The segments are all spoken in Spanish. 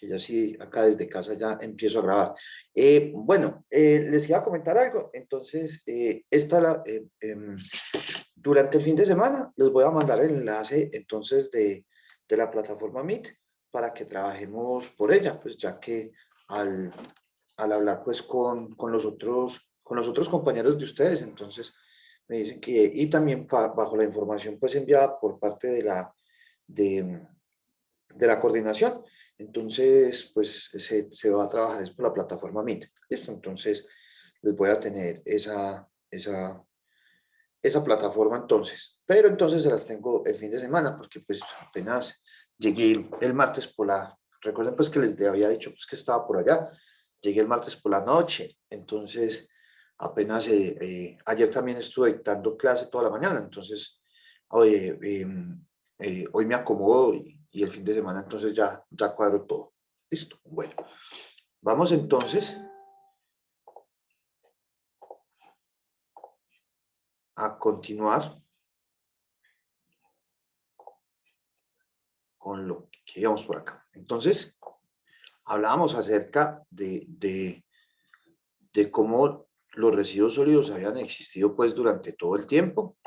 que ya sí, acá desde casa ya empiezo a grabar. Bueno, les iba a comentar algo. Entonces, durante el fin de semana les voy a mandar el enlace entonces de la plataforma Meet para que trabajemos por ella, pues ya que al, al hablar pues con los otros compañeros de ustedes, entonces me dicen que, y también bajo la información pues enviada por parte de, de la coordinación, entonces pues se va a trabajar es por la plataforma Meet. Listo, entonces les voy a tener esa plataforma entonces, pero entonces se las tengo el fin de semana porque pues apenas llegué el martes por recuerden pues que les había dicho pues que estaba por allá, llegué el martes por la noche, entonces apenas ayer también estuve dictando clase toda la mañana, entonces hoy, hoy me acomodo y el fin de semana entonces ya cuadro todo. Listo, bueno, vamos entonces a continuar con lo que íbamos por acá. Entonces, hablábamos acerca de cómo los residuos sólidos habían existido pues durante todo el tiempo.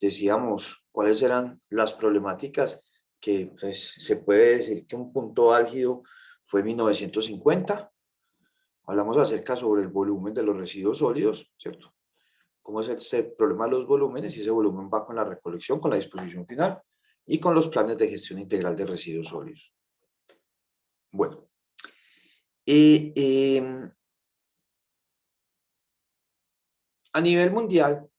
Decíamos cuáles eran las problemáticas que pues, se puede decir que un punto álgido fue 1950. Hablamos acerca sobre el volumen de los residuos sólidos, ¿cierto? Cómo es ese problema de los volúmenes y ese volumen va con la recolección, con la disposición final y con los planes de gestión integral de residuos sólidos. Bueno, a nivel mundial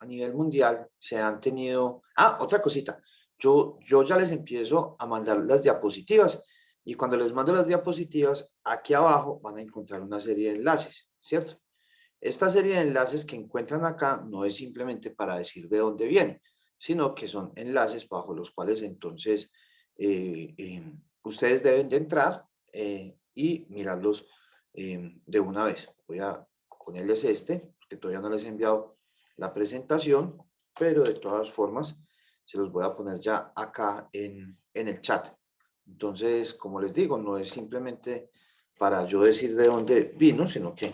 se han tenido... Ah, otra cosita. Yo ya les empiezo a mandar las diapositivas y cuando les mando las diapositivas, aquí abajo van a encontrar una serie de enlaces, ¿cierto? Esta serie de enlaces que encuentran acá no es simplemente para decir de dónde vienen, sino que son enlaces bajo los cuales entonces ustedes deben de entrar y mirarlos de una vez. Voy a ponerles porque todavía no les he enviado la presentación, pero de todas formas se los voy a poner ya acá en el chat. Entonces, como les digo, no es simplemente para yo decir de dónde vino, sino que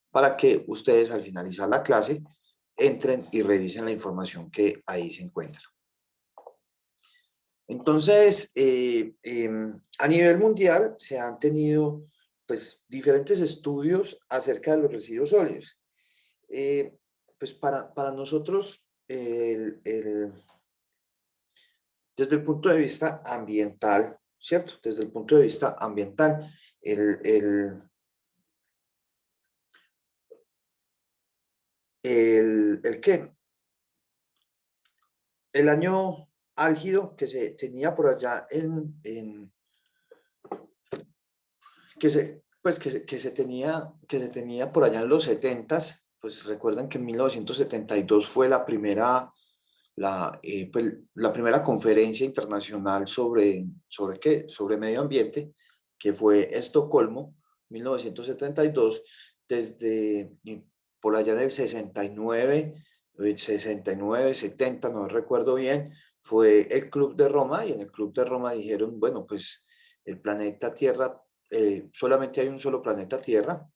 para que ustedes al finalizar la clase entren y revisen la información que ahí se encuentra. Entonces, a nivel mundial se han tenido pues, diferentes estudios acerca de los residuos sólidos. Pues para nosotros, desde el punto de vista ambiental, ¿cierto? Desde el punto de vista ambiental, el ¿qué? El año álgido que se tenía por allá que se tenía por allá en los 70s, pues recuerdan que en 1972 fue pues, la primera conferencia internacional ¿sobre qué? Sobre medio ambiente, que fue Estocolmo, 1972, desde por allá del 69, 69, 70, no recuerdo bien, fue el Club de Roma, y en el Club de Roma dijeron, bueno, pues el planeta Tierra, solamente hay un solo planeta Tierra,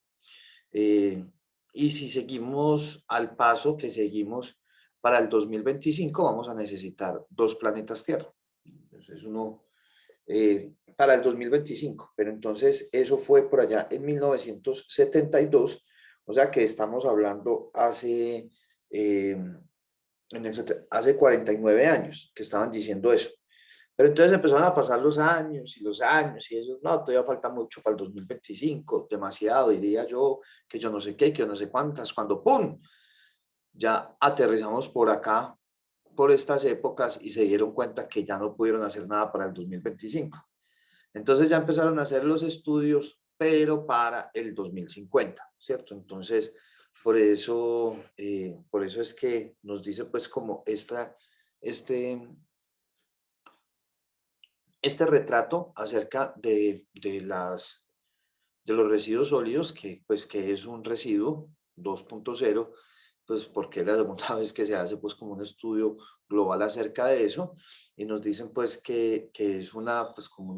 y si seguimos al paso que seguimos para el 2025, vamos a necesitar dos planetas Tierra. Entonces para el 2025, pero entonces eso fue por allá en 1972, o sea que estamos hablando hace 49 años que estaban diciendo eso. Pero entonces empezaron a pasar los años, y eso, no, todavía falta mucho para el 2025, demasiado, diría yo, que yo no sé qué, que yo no sé cuántas, cuando ¡pum! Ya aterrizamos por acá, por estas épocas, y se dieron cuenta que ya no pudieron hacer nada para el 2025. Entonces ya empezaron a hacer los estudios, pero para el 2050, ¿cierto? Entonces, por eso es que nos dice pues como este retrato acerca de los residuos sólidos, pues, que es un residuo 2.0, pues porque es la segunda vez que se hace pues como un estudio global acerca de eso, y nos dicen pues que es pues como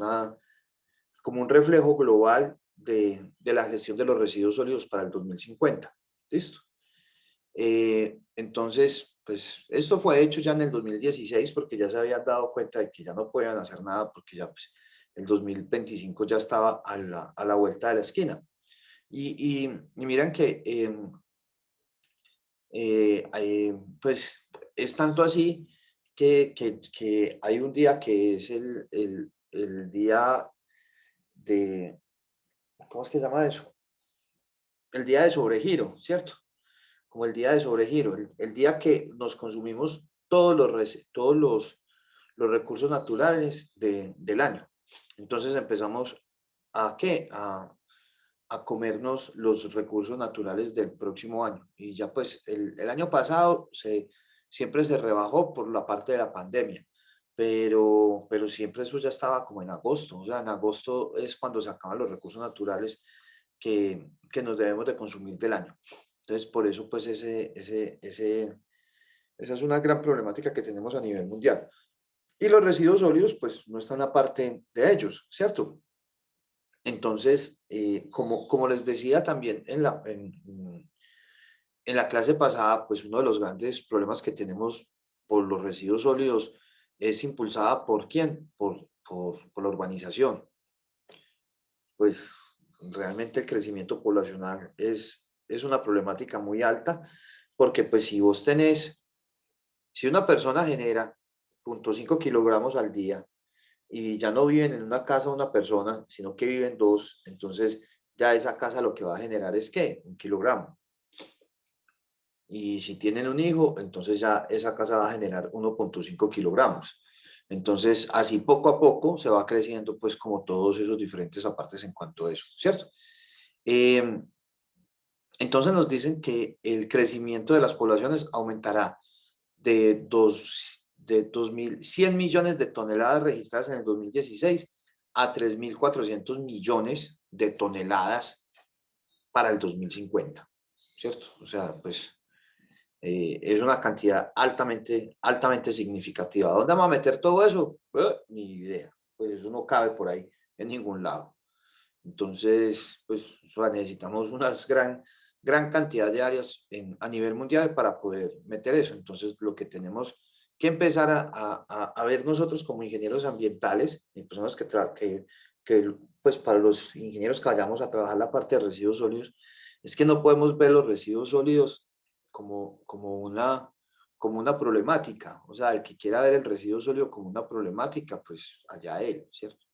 como un reflejo global de la gestión de los residuos sólidos para el 2050. ¿Listo? Entonces, pues esto fue hecho ya en el 2016 porque ya se habían dado cuenta de que ya no podían hacer nada porque ya pues, el 2025 ya estaba a la vuelta de la esquina. Y miran que pues es tanto así que hay un día que es el día de, ¿cómo es que se llama eso? El día de sobregiro, ¿cierto? Como el día de sobregiro, el día que nos consumimos todos los recursos naturales del año. Entonces empezamos a ¿qué? A comernos los recursos naturales del próximo año. Y ya pues el año pasado siempre se rebajó por la parte de la pandemia, pero siempre eso ya estaba como en agosto. O sea, en agosto es cuando se acaban los recursos naturales que nos debemos de consumir del año. Entonces, por eso pues esa es una gran problemática que tenemos a nivel mundial. Y los residuos sólidos pues no están aparte de ellos, ¿cierto? Entonces, como les decía también en la clase pasada, pues uno de los grandes problemas que tenemos por los residuos sólidos es impulsada por quién, por la urbanización. Pues realmente el crecimiento poblacional es una problemática muy alta, porque pues si una persona genera 0,5 kilogramos al día, y ya no viven en una casa una persona, sino que viven dos, entonces ya esa casa lo que va a generar es ¿qué? 1 kilogramo. Y si tienen un hijo, entonces ya esa casa va a generar 1,5 kilogramos. Entonces, así poco a poco se va creciendo, pues, como todos esos diferentes apartes en cuanto a eso, ¿cierto? Eh, entonces nos dicen que el crecimiento de las poblaciones aumentará de 2.100 millones de toneladas registradas en el 2016 a 3.400 millones de toneladas para el 2050, ¿cierto? O sea, pues es una cantidad altamente significativa. ¿Dónde vamos a meter todo eso? Ni idea. Pues eso no cabe por ahí en ningún lado. Entonces, pues o sea, necesitamos una gran cantidad de áreas a nivel mundial para poder meter eso. Entonces, lo que tenemos que empezar a ver nosotros como ingenieros ambientales, y personas que, pues para los ingenieros que vayamos a trabajar la parte de residuos sólidos, es que no podemos ver los residuos sólidos como una problemática. O sea, el que quiera ver el residuo sólido como una problemática, pues allá él, ¿cierto?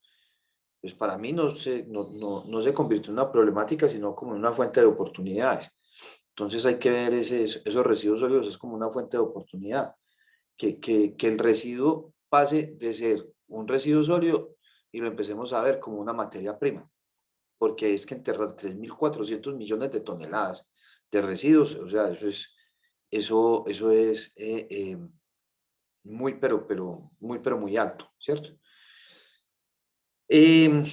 Pues para mí no se convirtió en una problemática, sino como en una fuente de oportunidades. Entonces hay que ver esos residuos sólidos es como una fuente de oportunidad, que el residuo pase de ser un residuo sólido y lo empecemos a ver como una materia prima, porque es que enterrar 3.400 millones de toneladas de residuos, o sea, eso es muy alto, ¿cierto? Eh,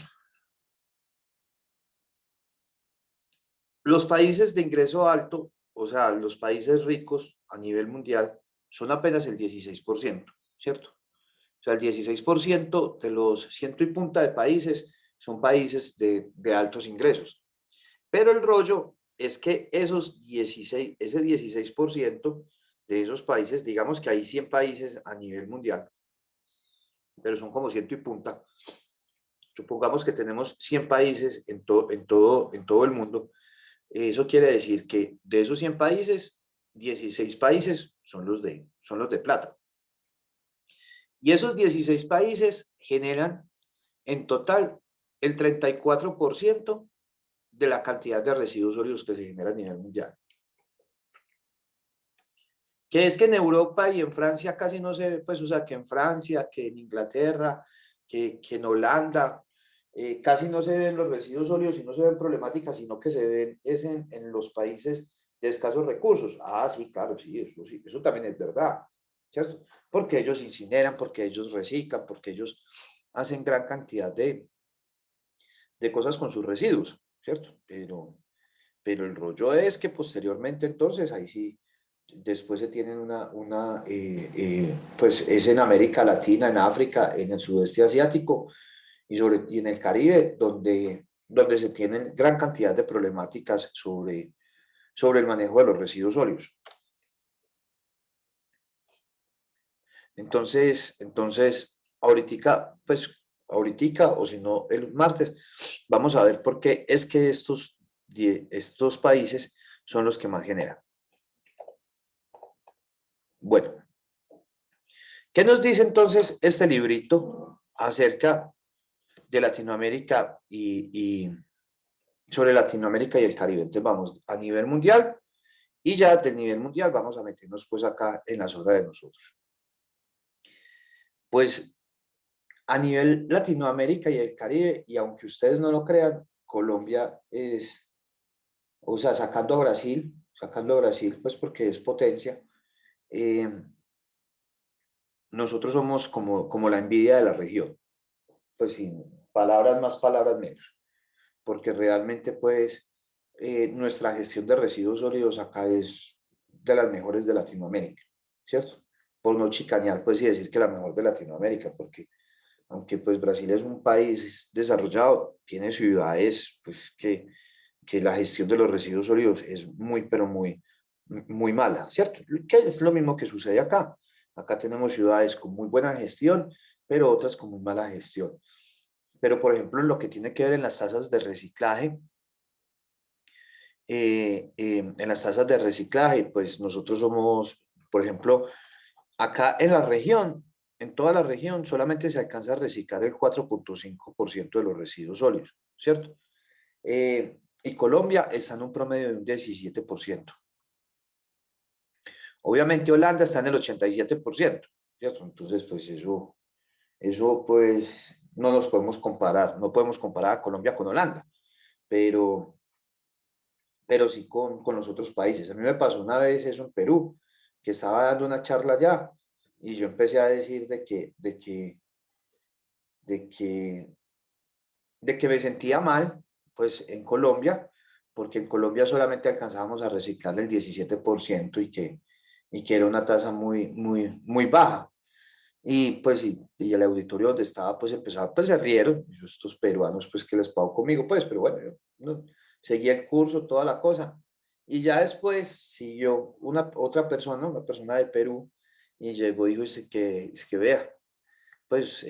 Los países de ingreso alto, o sea, los países ricos a nivel mundial, son apenas el 16%, ¿cierto? O sea, el 16% de los ciento y punta de países son países de altos ingresos. Pero el rollo es que ese 16% de esos países, digamos que hay 100 países a nivel mundial, pero son como ciento y punta. Supongamos que tenemos 100 países en todo el mundo. Eso quiere decir que de esos 100 países, 16 países son los de plata. Y esos 16 países generan en total el 34% de la cantidad de residuos sólidos que se genera a nivel mundial. Que es que en Europa y en Francia casi no se ve, pues, o sea, que en Francia, que en Inglaterra, que en Holanda, casi no se ven los residuos sólidos y no se ven problemáticas, sino que se ven es en los países de escasos recursos. Ah, sí, claro, sí, eso también es verdad, ¿cierto? Porque ellos incineran, porque ellos reciclan, porque ellos hacen gran cantidad de cosas con sus residuos, ¿cierto? Pero el rollo es que posteriormente entonces, ahí sí, después se tienen pues es en América Latina, en África, en el sudeste asiático, y en el Caribe, donde se tienen gran cantidad de problemáticas sobre el manejo de los residuos sólidos. Entonces, ahorita o si no, el martes, vamos a ver por qué es que estos países son los que más generan. Bueno, ¿qué nos dice entonces este librito acerca de Latinoamérica y sobre Latinoamérica y el Caribe? Entonces vamos a nivel mundial y ya del nivel mundial vamos a meternos pues acá en la zona de nosotros. Pues a nivel Latinoamérica y el Caribe, y aunque ustedes no lo crean, Colombia es, o sea, sacando a Brasil pues porque es potencia, eh, nosotros somos como la envidia de la región, pues sin palabras más, palabras menos, porque realmente pues nuestra gestión de residuos sólidos acá es de las mejores de Latinoamérica, ¿cierto? Por no chicanear pues y decir que la mejor de Latinoamérica, porque aunque pues Brasil es un país desarrollado, tiene ciudades pues que la gestión de los residuos sólidos es muy, pero muy mala, ¿cierto? Que es lo mismo que sucede acá. Acá tenemos ciudades con muy buena gestión, pero otras con muy mala gestión. Pero, por ejemplo, en lo que tiene que ver en las tasas de reciclaje, en las tasas de reciclaje, pues nosotros somos, por ejemplo, acá en la región, en toda la región, solamente se alcanza a reciclar el 4,5% de los residuos sólidos, ¿cierto? Y Colombia está en un promedio de un 17%. Obviamente Holanda está en el 87%, ¿cierto? Entonces, pues eso pues no nos podemos comparar, no podemos comparar a Colombia con Holanda, pero, pero sí con los otros países. A mí me pasó una vez eso en Perú, que estaba dando una charla allá y yo empecé a decir de que, de que me sentía mal, pues en Colombia, porque en Colombia solamente alcanzábamos a reciclar el 17% y que era una tasa muy baja. Y pues y el auditorio donde estaba pues empezaba, pues se rieron, y yo, estos peruanos pues que les pago conmigo pues, pero bueno, yo no, seguí el curso, toda la cosa. Y ya después siguió otra persona, una persona de Perú, y llegó y dijo, es que vea, pues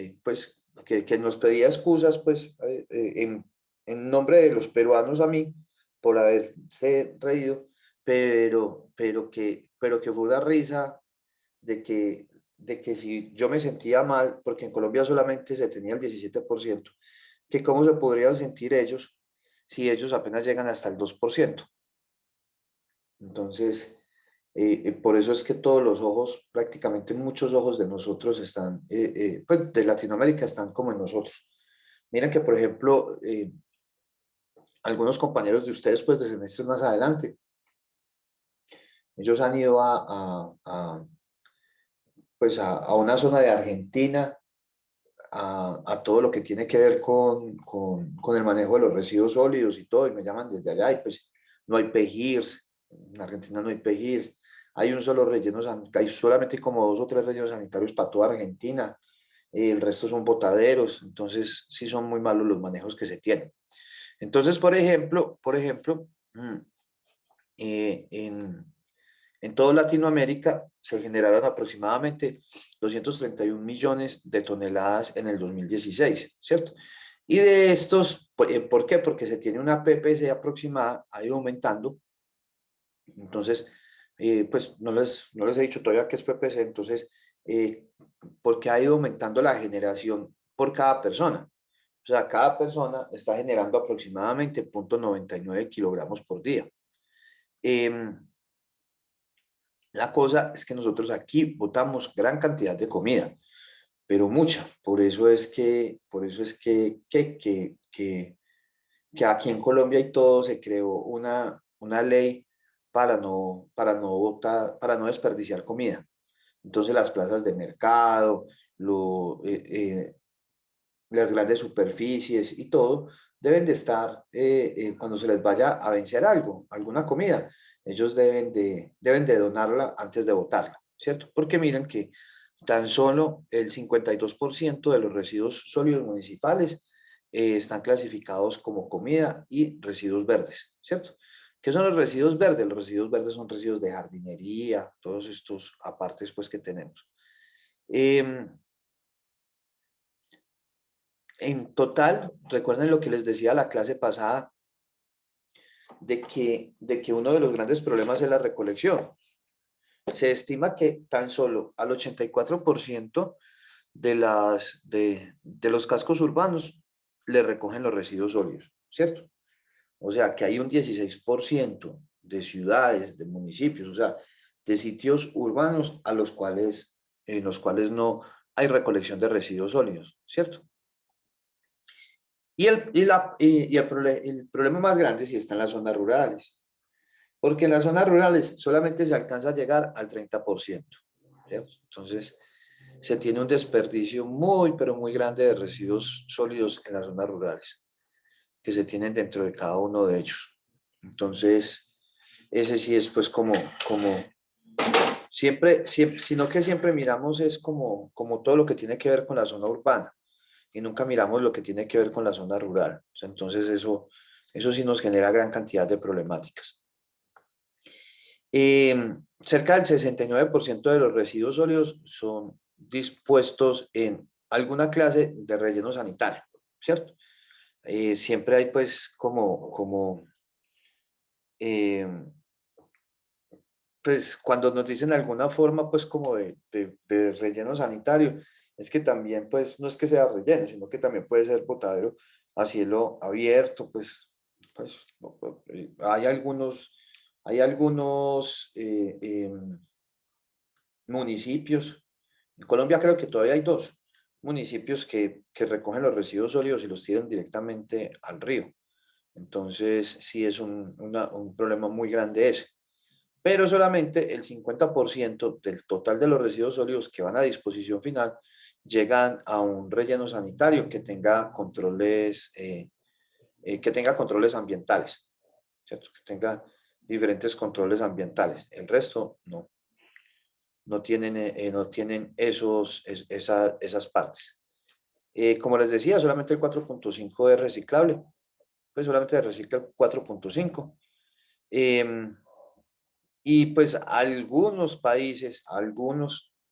que nos pedía excusas, pues, en nombre de los peruanos a mí, por haberse reído, pero que fue una risa de que si yo me sentía mal, porque en Colombia solamente se tenía el 17%, que cómo se podrían sentir ellos si ellos apenas llegan hasta el 2%. Entonces, por eso es que todos los ojos, prácticamente muchos ojos de nosotros están, pues de Latinoamérica están como en nosotros. Miren que, por ejemplo, algunos compañeros de ustedes, pues de semestres más adelante, ellos han ido pues a una zona de Argentina, a todo lo que tiene que ver con el manejo de los residuos sólidos y todo, y me llaman desde allá, y pues no hay PEJIRS, en Argentina no hay PEJIRS, hay un solo relleno, hay solamente como 2 o 3 rellenos sanitarios para toda Argentina, y el resto son botaderos, entonces sí son muy malos los manejos que se tienen. Entonces, por ejemplo, en toda Latinoamérica se generaron aproximadamente 231 millones de toneladas en el 2016, ¿cierto? Y de estos, ¿por qué? Porque se tiene una PPC aproximada, ha ido aumentando. Entonces, pues no les he dicho todavía qué es PPC, entonces, porque ha ido aumentando la generación por cada persona. O sea, cada persona está generando aproximadamente 0,99 kilogramos por día. La cosa es que nosotros aquí botamos gran cantidad de comida, pero mucha. Por eso es que aquí en Colombia y todo se creó una ley para no desperdiciar comida. Entonces las plazas de mercado, las grandes superficies y todo deben de estar, cuando se les vaya a vencer algo, alguna comida, ellos deben de donarla antes de botarla, ¿cierto? Porque miren que tan solo el 52% de los residuos sólidos municipales están clasificados como comida y residuos verdes, ¿cierto? ¿Qué son los residuos verdes? Los residuos verdes son residuos de jardinería, todos estos apartes pues que tenemos. En total, recuerden lo que les decía la clase pasada, de que uno de los grandes problemas es la recolección. Se estima que tan solo al 84% de los cascos urbanos le recogen los residuos sólidos, ¿cierto? O sea, que hay un 16% de ciudades, de municipios, o sea, de sitios urbanos en los cuales no hay recolección de residuos sólidos, ¿cierto? El problema más grande sí está en las zonas rurales, porque en las zonas rurales solamente se alcanza a llegar al 30%, ¿cierto? Entonces, se tiene un desperdicio muy, pero muy grande de residuos sólidos en las zonas rurales, que se tienen dentro de cada uno de ellos. Entonces, ese sí es pues como siempre, sino que siempre miramos es como todo lo que tiene que ver con la zona urbana y nunca miramos lo que tiene que ver con la zona rural. Entonces, eso sí nos genera gran cantidad de problemáticas. Cerca del 69% de los residuos sólidos son dispuestos en alguna clase de relleno sanitario, ¿cierto? Siempre hay pues eh, pues cuando nos dicen alguna forma pues como de relleno sanitario, es que también pues no es que sea relleno, sino que también puede ser botadero a cielo abierto, pues hay algunos municipios, en Colombia creo que todavía hay dos municipios que recogen los residuos sólidos y los tiran directamente al río. Entonces sí es un problema muy grande ese, pero solamente el 50% del total de los residuos sólidos que van a disposición final llegan a un relleno sanitario que tenga controles ambientales, ¿cierto? Que tenga diferentes controles ambientales. El resto no tienen esas partes. Como les decía, solamente el 4.5 es reciclable, pues solamente recicla el 4.5. Y pues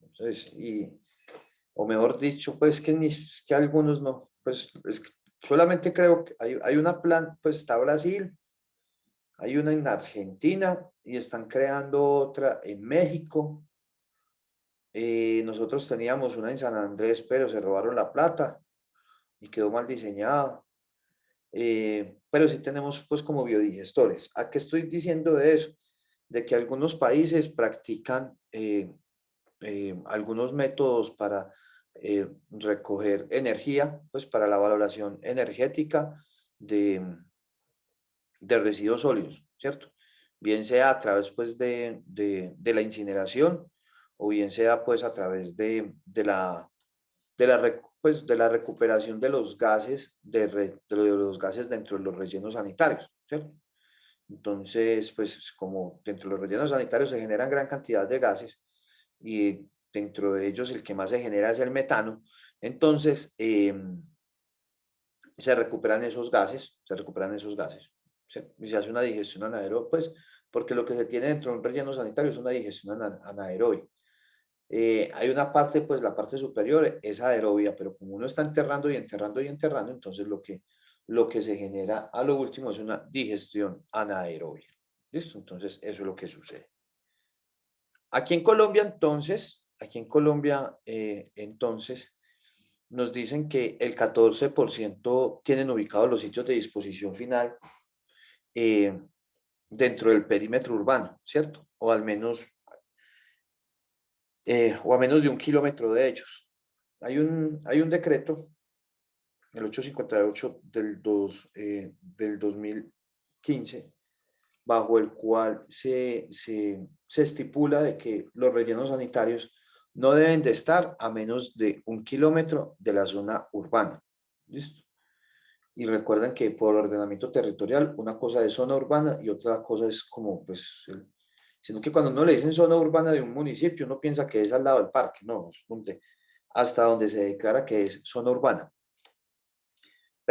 entonces, o mejor dicho, pues que algunos no, pues es que solamente creo que hay una planta, pues está Brasil, hay una en Argentina y están creando otra en México. Nosotros teníamos una en San Andrés, pero se robaron la plata y quedó mal diseñada. Pero sí tenemos pues como biodigestores. ¿A qué estoy diciendo de eso? De que algunos países practican algunos métodos para recoger energía, pues para la valoración energética de residuos sólidos, ¿cierto? Bien sea a través pues de la incineración o bien sea pues a través de la recuperación de los gases, de los gases dentro de los rellenos sanitarios, ¿cierto? Entonces, pues como dentro de los rellenos sanitarios se generan gran cantidad de gases y dentro de ellos el que más se genera es el metano, entonces se recuperan esos gases y se hace una digestión anaerobia, pues porque lo que se tiene dentro de un relleno sanitario es una digestión anaerobia. Hay una parte, pues la parte superior es aerobia, pero como uno está enterrando y enterrando y enterrando, entonces lo que se genera a lo último es una digestión anaerobia. ¿Listo? Entonces eso es lo que sucede. Entonces, nos dicen que el 14% tienen ubicados los sitios de disposición final eh, dentro del perímetro urbano, ¿cierto? O a menos de 1 kilómetro de ellos. Hay un decreto, el 858 del 2015, bajo el cual se estipula de que los rellenos sanitarios no deben de estar a menos de 1 kilómetro de la zona urbana. ¿Listo? Y recuerden que por ordenamiento territorial, una cosa es zona urbana y otra cosa es como, pues, sino que cuando uno le dicen zona urbana de un municipio, uno piensa que es al lado del parque, no, es hasta donde se declara que es zona urbana.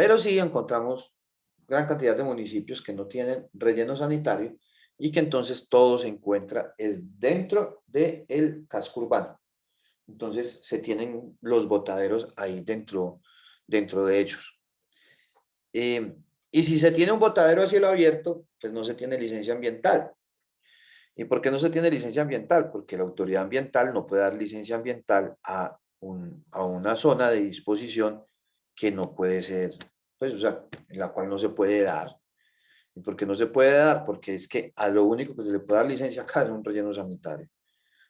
Pero sí encontramos gran cantidad de municipios que no tienen relleno sanitario y que entonces todo se encuentra es dentro del casco urbano. Entonces se tienen los botaderos ahí dentro de ellos. Eh, y si se tiene un botadero a cielo abierto, pues no se tiene licencia ambiental. ¿Y por qué no se tiene licencia ambiental? Porque la autoridad ambiental no puede dar licencia ambiental a una zona de disposición que no puede ser, pues, o sea, en la cual no se puede dar. ¿Y por qué no se puede dar? Porque es que a lo único que se le puede dar licencia acá es un relleno sanitario.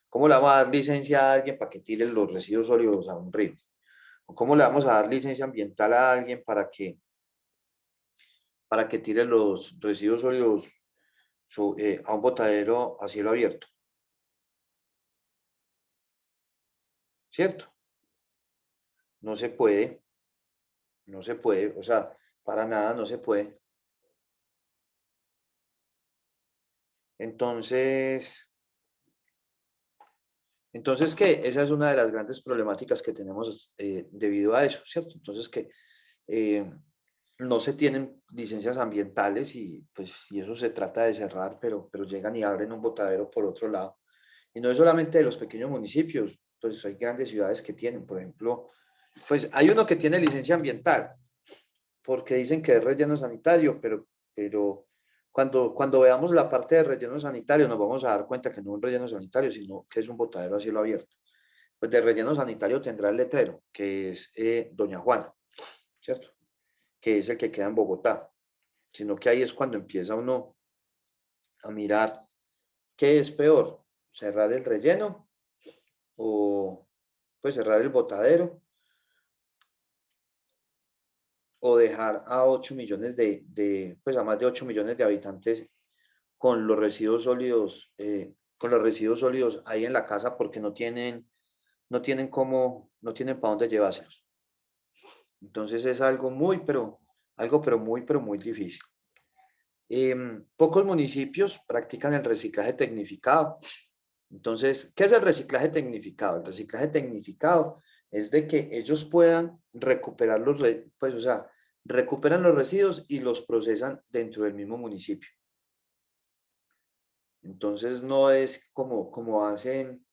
¿Cómo le vamos a dar licencia a alguien para que tire los residuos sólidos a un río? ¿O cómo le vamos a dar licencia ambiental a alguien para que tire los residuos sólidos a un botadero a cielo abierto? ¿Cierto? No se puede, no se puede, o sea, para nada no se puede. Entonces, ¿qué? Esa es una de las grandes problemáticas que tenemos debido a eso, ¿cierto? Entonces, que eh, no se tienen licencias ambientales y pues si eso se trata de cerrar, pero llegan y abren un botadero por otro lado. Y no es solamente de los pequeños municipios, pues hay grandes ciudades que tienen, por ejemplo, pues hay uno que tiene licencia ambiental, porque dicen que es relleno sanitario, pero cuando veamos la parte de relleno sanitario nos vamos a dar cuenta que no es un relleno sanitario, sino que es un botadero a cielo abierto. Pues de relleno sanitario tendrá el letrero, que es Doña Juana, ¿cierto? Que es el que queda en Bogotá, sino que ahí es cuando empieza uno a mirar qué es peor, cerrar el relleno o pues cerrar el botadero o dejar a 8 millones pues a más de 8 millones de habitantes con los residuos sólidos, ahí en la casa porque no tienen para dónde llevárselos. Entonces es algo pero muy difícil. Pocos municipios practican el reciclaje tecnificado. Entonces, ¿qué es el reciclaje tecnificado? El reciclaje tecnificado es de que ellos puedan recuperar pues, o sea, recuperan los residuos y los procesan dentro del mismo municipio. Entonces, no es como hacen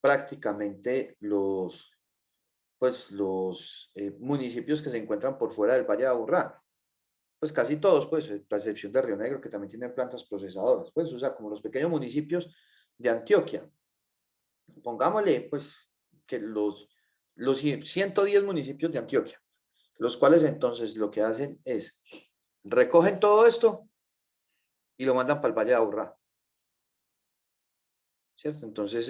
prácticamente los municipios que se encuentran por fuera del Valle de Aburrá. Pues casi todos, pues, la excepción de Río Negro, que también tienen plantas procesadoras, pues, o sea, como los pequeños municipios de Antioquia. Pongámosle, pues, que los 110 municipios de Antioquia, los cuales entonces lo que hacen es recogen todo esto y lo mandan para el Valle de Aburrá, ¿cierto? Entonces,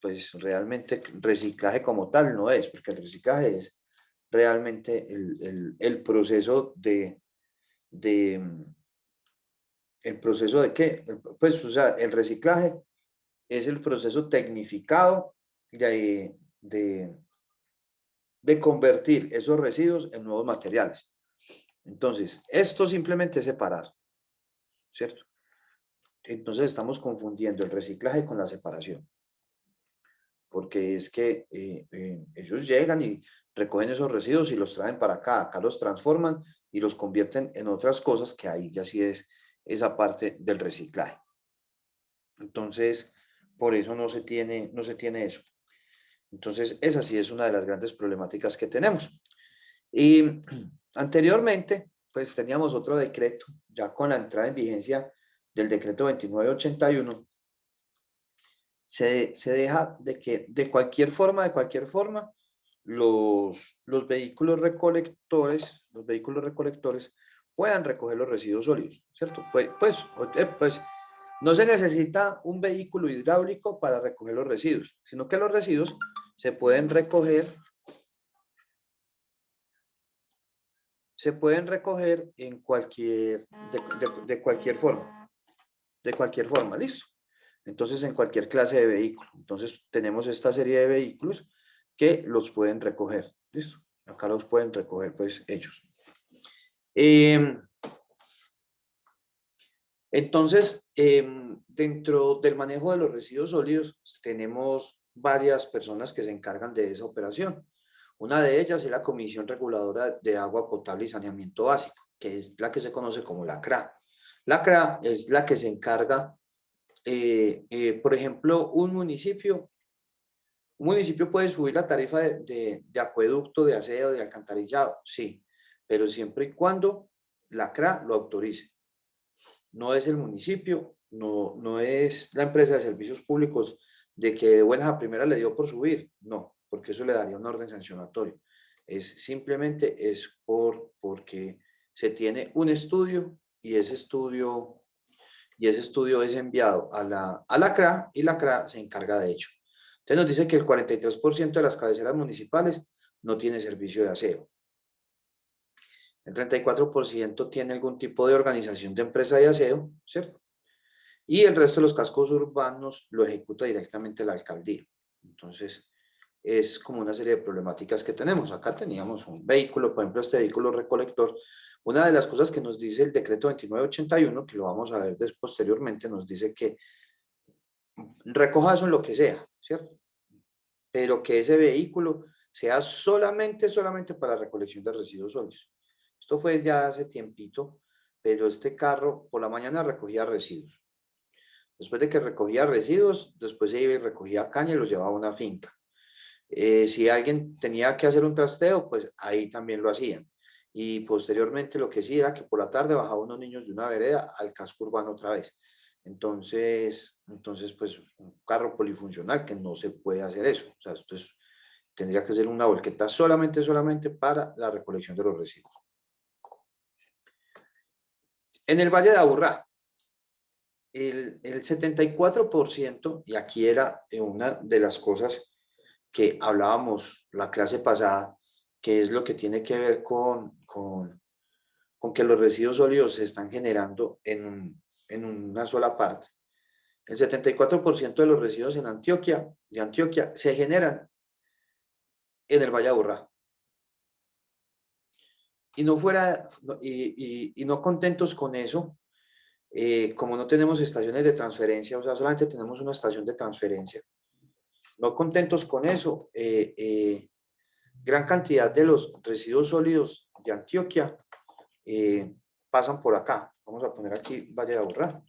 pues, realmente reciclaje como tal no es, porque el reciclaje es realmente el proceso de ¿el proceso de qué? Pues, o sea, el reciclaje es el proceso tecnificado de, de convertir esos residuos en nuevos materiales. Entonces, esto simplemente es separar, ¿cierto? Entonces estamos confundiendo el reciclaje con la separación, porque es que ellos llegan y recogen esos residuos y los traen para acá, acá los transforman y los convierten en otras cosas que ahí ya sí es esa parte del reciclaje. Entonces, por eso no se tiene eso. Entonces, esa sí es una de las grandes problemáticas que tenemos. Y anteriormente, pues teníamos otro decreto, ya con la entrada en vigencia del decreto 2981, se deja de que de cualquier forma, los vehículos recolectores puedan recoger los residuos sólidos, ¿cierto? Pues no se necesita un vehículo hidráulico para recoger los residuos, sino que los residuos se pueden recoger en de cualquier forma, listo. Entonces, en cualquier clase de vehículo. Entonces, tenemos esta serie de vehículos que los pueden recoger, listo. Acá los pueden recoger, pues, ellos. Entonces, dentro del manejo de los residuos sólidos, tenemos varias personas que se encargan de esa operación. Una de ellas es la Comisión Reguladora de Agua Potable y Saneamiento Básico, que es la que se conoce como la CRA. La CRA es la que se encarga, por ejemplo, un municipio puede subir la tarifa de acueducto, de aseo, de alcantarillado, sí, pero siempre y cuando la CRA lo autorice. No es el municipio, no es la empresa de servicios públicos de que de buenas a primeras le dio por subir, no, porque eso le daría un orden sancionatorio. Simplemente es porque se tiene un estudio y ese estudio es enviado a la CRA y la CRA se encarga de ello. Entonces nos dice que el 43% de las cabeceras municipales no tiene servicio de aseo. El 34% tiene algún tipo de organización de empresa de aseo, ¿cierto? Y el resto de los cascos urbanos lo ejecuta directamente la alcaldía. Entonces, es como una serie de problemáticas que tenemos. Acá teníamos un vehículo, por ejemplo, este vehículo recolector. Una de las cosas que nos dice el decreto 2981, que lo vamos a ver posteriormente, nos dice que recoja eso en lo que sea, ¿cierto? Pero que ese vehículo sea solamente para la recolección de residuos sólidos. Esto fue ya hace tiempito, pero este carro por la mañana recogía residuos. Después de que recogía residuos, después se iba y recogía caña y los llevaba a una finca. Si alguien tenía que hacer un trasteo, pues ahí también lo hacían. Y posteriormente lo que sí era que por la tarde bajaban unos niños de una vereda al casco urbano otra vez. Entonces pues un carro polifuncional que no se puede hacer eso. O sea, tendría que ser una volqueta solamente para la recolección de los residuos. En el Valle de Aburrá, el 74%, y aquí era una de las cosas que hablábamos la clase pasada, que es lo que tiene que ver con que los residuos sólidos se están generando en una sola parte. El 74% de los residuos de Antioquia se generan en el Valle de Aburrá. Y no contentos con eso, como no tenemos estaciones de transferencia, o sea, solamente tenemos una estación de transferencia. No contentos con eso, gran cantidad de los residuos sólidos de Antioquia pasan por acá. Vamos a poner aquí Valle de Aburrá.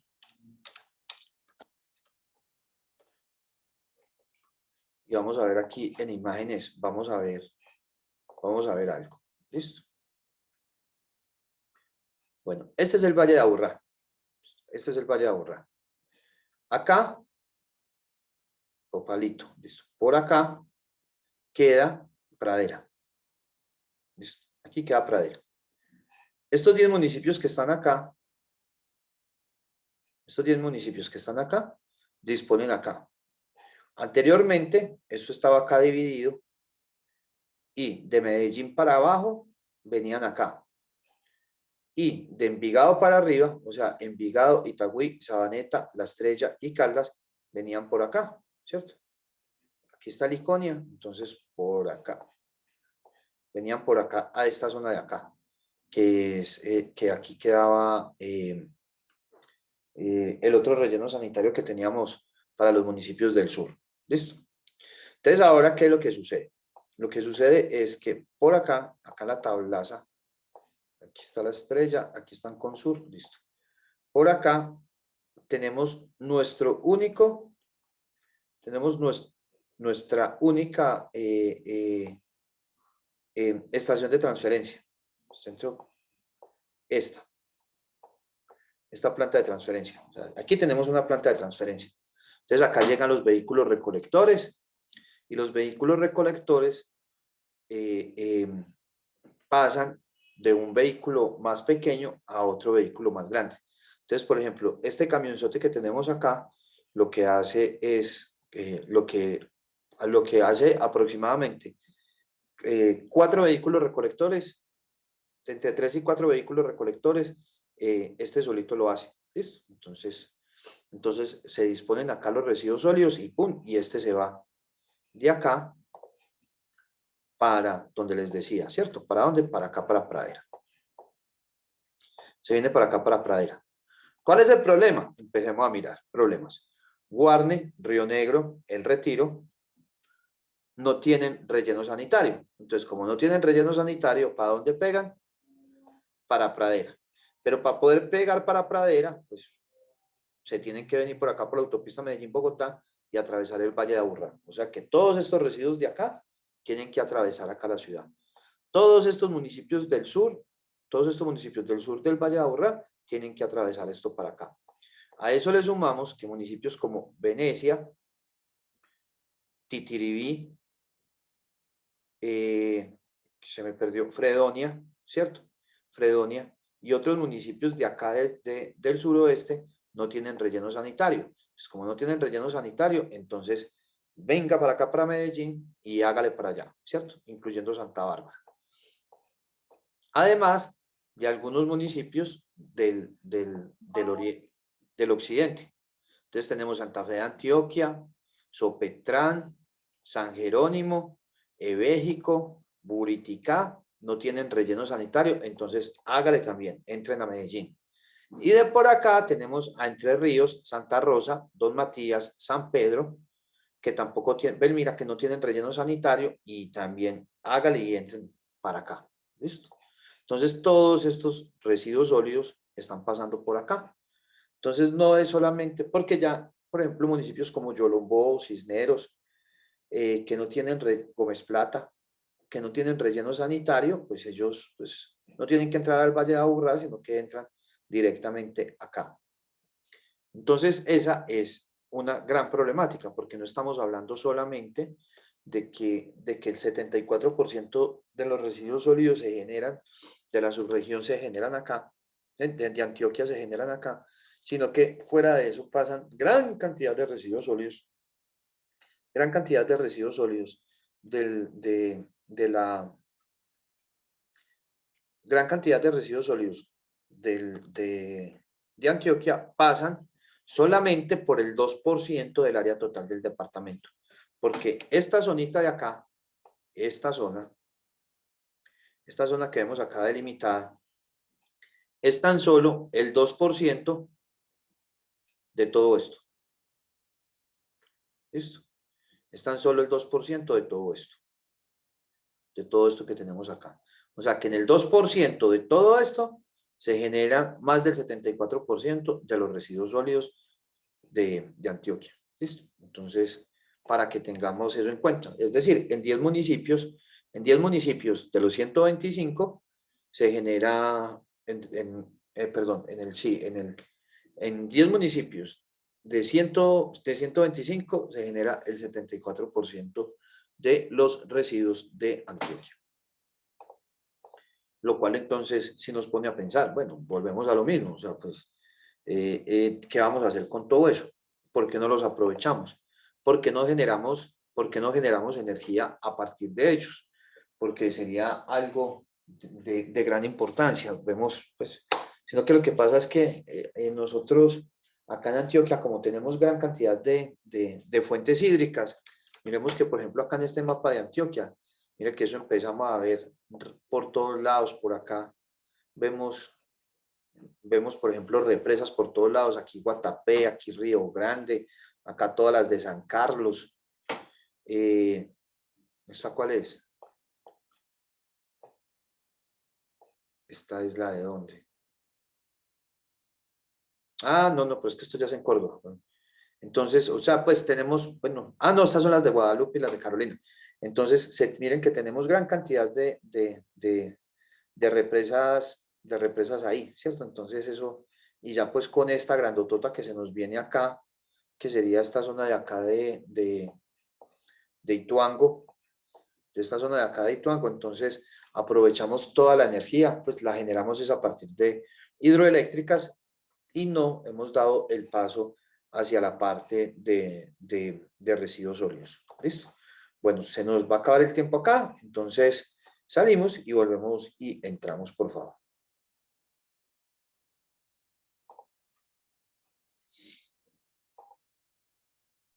Y vamos a ver aquí en imágenes, vamos a ver algo. ¿Listo? Bueno, este es el Valle de Aburrá. Este es el Valle de Aburrá. Acá, Opalito, listo. Por acá queda Pradera. Listo. Aquí queda Pradera. Estos 10 municipios que están acá, disponen acá. Anteriormente, esto estaba acá dividido y de Medellín para abajo venían acá. Y de Envigado para arriba, o sea, Envigado, Itagüí, Sabaneta, La Estrella y Caldas, venían por acá, ¿cierto? Aquí está Liconia, entonces por acá. Venían por acá a esta zona de acá, que es que aquí quedaba el otro relleno sanitario que teníamos para los municipios del sur. ¿Listo? Entonces, ahora, ¿qué es lo que sucede? Lo que sucede es que por acá la tablaza, aquí está La Estrella, aquí están Consur, listo. Por acá tenemos nuestra única estación de transferencia. Centro, esta planta de transferencia. O sea, aquí tenemos una planta de transferencia. Entonces acá llegan los vehículos recolectores y los vehículos recolectores pasan de un vehículo más pequeño a otro vehículo más grande. Entonces, por ejemplo, este camionzote que tenemos acá, lo que hace es lo que hace aproximadamente 4 vehículos recolectores, entre 3 y 4 vehículos recolectores, este solito lo hace. ¿Listo? Entonces se disponen acá los residuos sólidos y ¡pum! Y este se va de acá para donde les decía, ¿cierto? ¿Para dónde? Para acá, para Pradera. Se viene para acá, para Pradera. ¿Cuál es el problema? Empecemos a mirar problemas. Guarne, Río Negro, El Retiro, no tienen relleno sanitario. Entonces, como no tienen relleno sanitario, ¿para dónde pegan? Para Pradera. Pero para poder pegar para Pradera, pues se tienen que venir por acá por la autopista Medellín-Bogotá y atravesar el Valle de Aburrá. O sea que todos estos residuos de acá tienen que atravesar acá la ciudad. Todos estos municipios del sur, todos estos municipios del sur del Valle de Aburrá tienen que atravesar esto para acá. A eso le sumamos que municipios como Venecia, Titiribí, se me perdió, Fredonia, ¿cierto? Fredonia y otros municipios de acá del suroeste no tienen relleno sanitario. Entonces, como no tienen relleno sanitario, entonces venga para acá, para Medellín, y hágale para allá, ¿cierto? Incluyendo Santa Bárbara. Además de algunos municipios del occidente. Entonces tenemos Santa Fe de Antioquia, Sopetrán, San Jerónimo, Ebéjico, Buriticá, no tienen relleno sanitario, entonces hágale también, entren a Medellín. Y de por acá tenemos a Entre Ríos, Santa Rosa, Don Matías, San Pedro, que tampoco tienen, Belmira, que no tienen relleno sanitario, y también hágale y entren para acá. ¿Listo? Entonces todos estos residuos sólidos están pasando por acá. Entonces no es solamente, porque ya, por ejemplo, municipios como Yolombó, Cisneros, que no tienen, Gómez Plata, que no tienen relleno sanitario, pues ellos pues, no tienen que entrar al Valle de Aburrá, sino que entran directamente acá. Entonces esa es una gran problemática, porque no estamos hablando solamente de que el 74% de los residuos sólidos se generan, de la subregión se generan acá, de Antioquia se generan acá, sino que fuera de eso pasan gran cantidad de residuos sólidos, gran cantidad de residuos sólidos de la gran cantidad de residuos sólidos de Antioquia pasan solamente por el 2% del área total del departamento. Porque esta zonita de acá, esta zona que vemos acá delimitada, es tan solo el 2% de todo esto. ¿Listo? Es tan solo el 2% de todo esto que tenemos acá. O sea que en el 2% de todo esto se genera más del 74% de los residuos sólidos de Antioquia. ¿Listo? Entonces, para que tengamos eso en cuenta. Es decir, en 10 municipios de los 125 se genera, en 10 municipios de 125 se genera el 74% de los residuos de Antioquia. Lo cual entonces si nos pone a pensar, bueno, volvemos a lo mismo, o sea, pues, ¿qué vamos a hacer con todo eso? ¿Por qué no los aprovechamos? ¿Por qué no generamos energía a partir de ellos? Porque sería algo de gran importancia. Vemos, pues, sino que lo que pasa es que nosotros acá en Antioquia, como tenemos gran cantidad de fuentes hídricas, miremos que, por ejemplo, acá en este mapa de Antioquia, mire que eso empezamos a ver por todos lados, por acá. Vemos, por ejemplo, represas por todos lados. Aquí Guatapé, aquí Río Grande, acá todas las de San Carlos. ¿Esta cuál es? ¿Esta es la de dónde? Ah, no, pues es que esto ya es en Córdoba. Entonces, o sea, pues tenemos, bueno, no, estas son las de Guadalupe y las de Carolina. Entonces, miren que tenemos gran cantidad de represas ahí, ¿cierto? Entonces eso, y ya pues con esta grandotota que se nos viene acá, que sería esta zona de acá de Ituango, de esta zona de acá de Ituango, entonces aprovechamos toda la energía, pues la generamos es a partir de hidroeléctricas y no hemos dado el paso hacia la parte de residuos sólidos. ¿Listo? Bueno, se nos va a acabar el tiempo acá, entonces salimos y volvemos y entramos, por favor.